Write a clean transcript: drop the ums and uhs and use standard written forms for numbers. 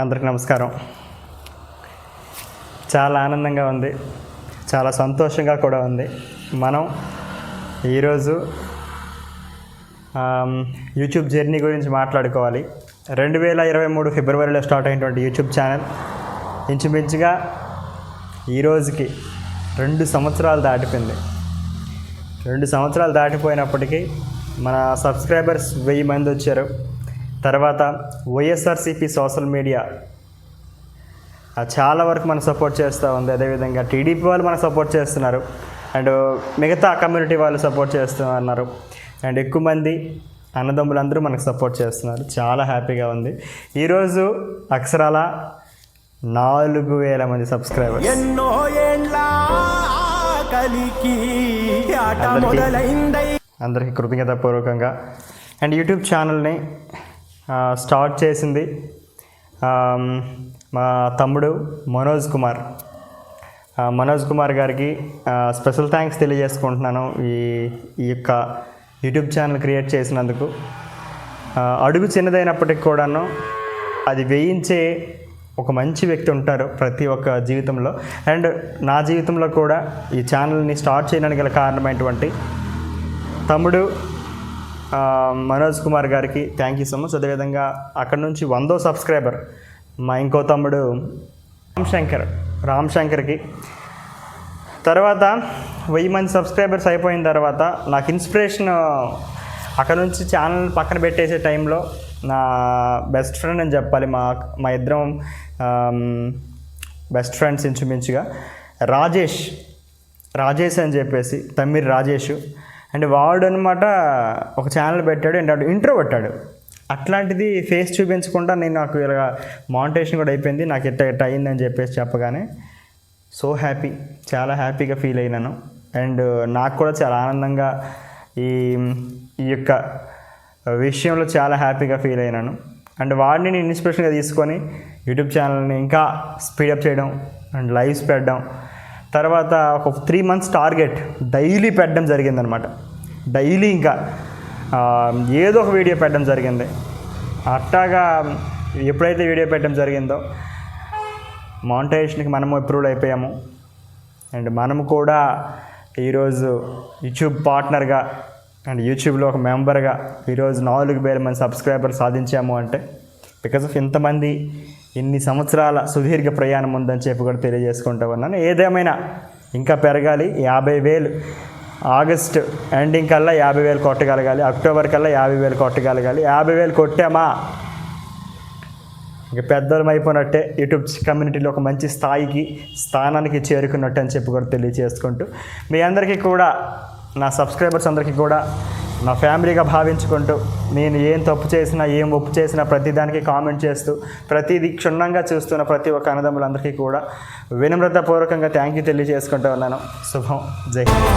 అందరికీ నమస్కారం. చాలా ఆనందంగా ఉంది, చాలా సంతోషంగా కూడా ఉంది. మనం ఈరోజు యూట్యూబ్ జర్నీ గురించి మాట్లాడుకోవాలి. 2023 ఫిబ్రవరిలో స్టార్ట్ అయినటువంటి యూట్యూబ్ ఛానల్ ఇంచుమించుగా ఈరోజుకి 2 సంవత్సరాలు దాటిపోయింది. 2 సంవత్సరాలు దాటిపోయినప్పటికీ మన సబ్స్క్రైబర్స్ 1000 మంది వచ్చారు. తర్వాత వైఎస్ఆర్సీపీ సోషల్ మీడియా చాలా వరకు మనకు సపోర్ట్ చేస్తూ ఉంది. అదేవిధంగా టీడీపీ వాళ్ళు మనకు సపోర్ట్ చేస్తున్నారు, అండ్ మిగతా కమ్యూనిటీ వాళ్ళు సపోర్ట్ చేస్తున్నారు, అండ్ ఎక్కువ మంది అన్నదమ్ములందరూ మనకు సపోర్ట్ చేస్తున్నారు. చాలా హ్యాపీగా ఉంది. ఈరోజు అక్షరాల 4000 మంది సబ్స్క్రైబర్స్. అందరికీ కృతజ్ఞతాపూర్వకంగా. అండ్ యూట్యూబ్ ఛానల్ని స్టార్ట్ చేసింది మా తమ్ముడు మనోజ్ కుమార్ గారికి స్పెషల్ థ్యాంక్స్ తెలియజేసుకుంటున్నాను. ఈ యొక్క యూట్యూబ్ ఛానల్ క్రియేట్ చేసినందుకు. అడుగు చిన్నదైనప్పటికి కూడాను అది వేయించే ఒక మంచి వ్యక్తి ఉంటారు ప్రతి ఒక్క జీవితంలో. అండ్ నా జీవితంలో కూడా ఈ ఛానల్ని స్టార్ట్ చేయడానికి గల కారణమైనటువంటి తమ్ముడు మనోజ్ కుమార్ గారికి థ్యాంక్ యూ సో మచ్. అదేవిధంగా అక్కడ నుంచి 100వ సబ్స్క్రైబర్ మా ఇంకో తమ్ముడు రామ్ శంకర్కి. తర్వాత 1000 మంది సబ్స్క్రైబర్స్ అయిపోయిన తర్వాత నాకు ఇన్స్పిరేషన్ అక్కడ నుంచి ఛానల్ పక్కన పెట్టేసే టైంలో నా బెస్ట్ ఫ్రెండ్ అని చెప్పాలి. మా ఇద్దరం బెస్ట్ ఫ్రెండ్స్ ఇంచుమించుగా. రాజేష్ అని చెప్పేసి తమ్మిరి రాజేష్. అండ్ వాడు అనమాట ఒక ఛానల్ పెట్టాడు, అండ్ వాడు ఇంట్రో పెట్టాడు. అట్లాంటిది ఫేస్ చూపించకుండా నాకు ఇలా మానిటైజేషన్ కూడా అయిపోయింది, నాకు ఎట్ట అయిందని చెప్పేసి చెప్పగానే సో హ్యాపీ, చాలా హ్యాపీగా ఫీల్ అయినాను. అండ్ నాకు కూడా చాలా ఆనందంగా ఈ యొక్క విషయంలో చాలా హ్యాపీగా ఫీల్ అయినాను. అండ్ వాడిని నేను ఇన్స్పిరేషన్గా తీసుకొని యూట్యూబ్ ఛానల్ని ఇంకా స్పీడప్ చేయడం అండ్ లైవ్స్ పెట్టడం. తర్వాత ఒక 3 months టార్గెట్ డైలీ పెట్టడం జరిగిందనమాట. డైలీ ఇంకా ఏదో ఒక వీడియో పెట్టడం జరిగింది. అట్టాగా ఎప్పుడైతే వీడియో పెట్టడం జరిగిందో మానిటైజేషన్కి మనము అప్రూవ్డ్ అయిపోయాము. అండ్ మనము కూడా ఈరోజు యూట్యూబ్ పార్ట్నర్గా అండ్ యూట్యూబ్లో ఒక మెంబర్గా ఈరోజు 4000 మంది సబ్స్క్రైబర్స్ సాధించాము అంటే బికాస్ ఆఫ్ ఇంతమంది ఇన్ని సంవత్సరాల సుదీర్ఘ ప్రయాణం ఉందని చెప్పి కూడా తెలియజేసుకుంటూ ఉన్నాను. ఏదేమైనా ఇంకా పెరగాలి. 50,000 ఆగస్ట్ ఎండింగ్ కల్లా 50,000 కొట్టగలగాలి. అక్టోబర్ కల్లా 50,000 కొట్టగలగాలి. 50,000 కొట్టామా ఇంకా పెద్దలం అయిపోయినట్టే, యూట్యూబ్ కమ్యూనిటీలో ఒక మంచి స్థానానికి చేరుకున్నట్టు అని చెప్పి కూడా తెలియజేసుకుంటూ మీ అందరికీ కూడా, నా సబ్స్క్రైబర్స్ అందరికీ కూడా నా ఫ్యామిలీగా భావించుకుంటూ, నేను ఏం తప్పు చేసినా ఏం ఒప్పు చేసినా ప్రతిదానికి కామెంట్ చేస్తూ ప్రతిదీ క్షుణ్ణంగా చూస్తున్న ప్రతి ఒక్క అన్నదమ్ములందరికీ కూడా వినమ్రతాపూర్వకంగా థ్యాంక్ యూ తెలియజేసుకుంటూ ఉన్నాను. శుభం. జై హింద్.